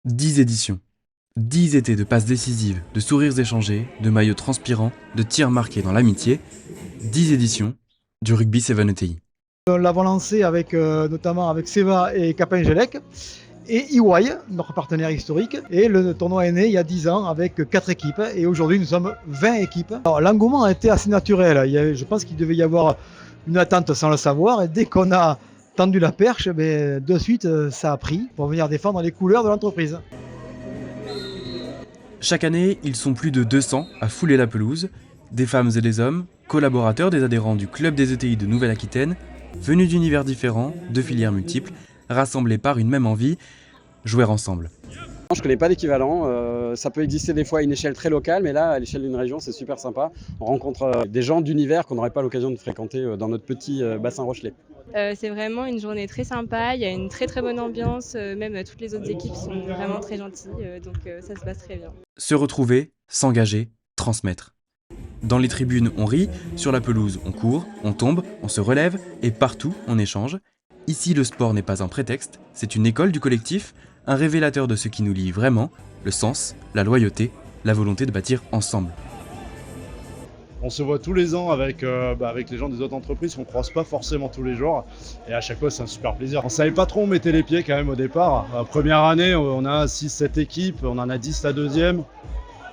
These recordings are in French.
10 éditions. 10 étés de passes décisives, de sourires échangés, de maillots transpirants, de tirs marqués dans l'amitié. 10 éditions du Rugby 7 ETI. Nous l'avons lancé avec, notamment avec Seva et Capingelec et EY, notre partenaire historique. Et le tournoi est né il y a 10 ans avec 4 équipes et aujourd'hui nous sommes 20 équipes. Alors, l'engouement a été assez naturel. Je pense qu'il devait y avoir une attente sans le savoir et dès qu'on a tendu la perche, de suite ça a pris pour venir défendre les couleurs de l'entreprise. Chaque année, ils sont plus de 200 à fouler la pelouse, des femmes et des hommes, collaborateurs des adhérents du Club des ETI de Nouvelle-Aquitaine, venus d'univers différents, de filières multiples, rassemblés par une même envie, jouer ensemble. Je ne connais pas d'équivalent, ça peut exister des fois à une échelle très locale, mais là, à l'échelle d'une région, c'est super sympa. On rencontre des gens d'univers qu'on n'aurait pas l'occasion de fréquenter dans notre petit bassin rochelais. C'est vraiment une journée très sympa, il y a une très très bonne ambiance, même toutes les autres équipes sont vraiment très gentilles, donc ça se passe très bien. Se retrouver, s'engager, transmettre. Dans les tribunes, on rit, sur la pelouse, on court, on tombe, on se relève, et partout, on échange. Ici, le sport n'est pas un prétexte, c'est une école du collectif, un révélateur de ce qui nous lie vraiment, le sens, la loyauté, la volonté de bâtir ensemble. On se voit tous les ans avec les gens des autres entreprises qu'on ne croise pas forcément tous les jours. Et à chaque fois, c'est un super plaisir. On ne savait pas trop où on mettait les pieds quand même au départ. Première année, on a 6-7 équipes, on en a 10 la deuxième.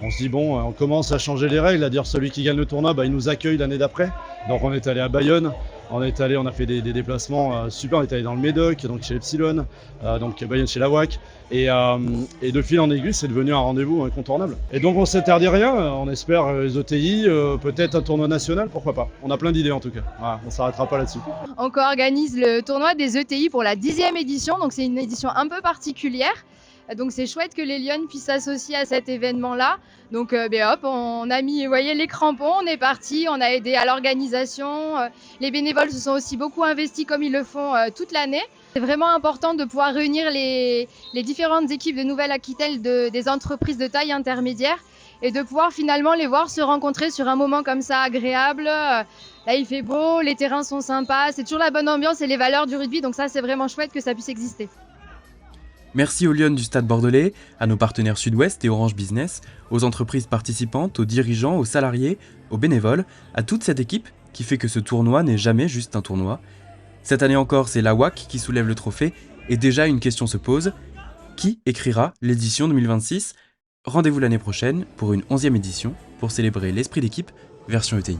On se dit bon, on commence à changer les règles, à dire celui qui gagne le tournoi, il nous accueille l'année d'après. Donc on est allé à Bayonne, on a fait des déplacements super, on est allé dans le Médoc, donc chez Epsilon, donc Bayonne chez la WAC. Et de fil en aiguille, c'est devenu un rendez-vous incontournable. Et donc on s'interdit rien, on espère les ETI, peut-être un tournoi national, pourquoi pas. On a plein d'idées en tout cas, voilà, on ne s'arrêtera pas là-dessus. On co-organise le tournoi des ETI pour la 10e édition, donc c'est une édition un peu particulière. Donc c'est chouette que les Lyonnes puissent s'associer à cet événement-là. Donc hop, on a mis, vous voyez, les crampons, on est parti, on a aidé à l'organisation. Les bénévoles se sont aussi beaucoup investis comme ils le font toute l'année. C'est vraiment important de pouvoir réunir les différentes équipes de Nouvelle-Aquitaine des entreprises de taille intermédiaire et de pouvoir finalement les voir se rencontrer sur un moment comme ça agréable. Là, il fait beau, les terrains sont sympas, c'est toujours la bonne ambiance et les valeurs du rugby. Donc ça, c'est vraiment chouette que ça puisse exister. Merci aux Lyonnes du Stade Bordelais, à nos partenaires Sud-Ouest et Orange Business, aux entreprises participantes, aux dirigeants, aux salariés, aux bénévoles, à toute cette équipe qui fait que ce tournoi n'est jamais juste un tournoi. Cette année encore, c'est la WAC qui soulève le trophée et déjà une question se pose. Qui écrira l'édition 2026 ? Rendez-vous l'année prochaine pour une 11e édition pour célébrer l'esprit d'équipe version ETI.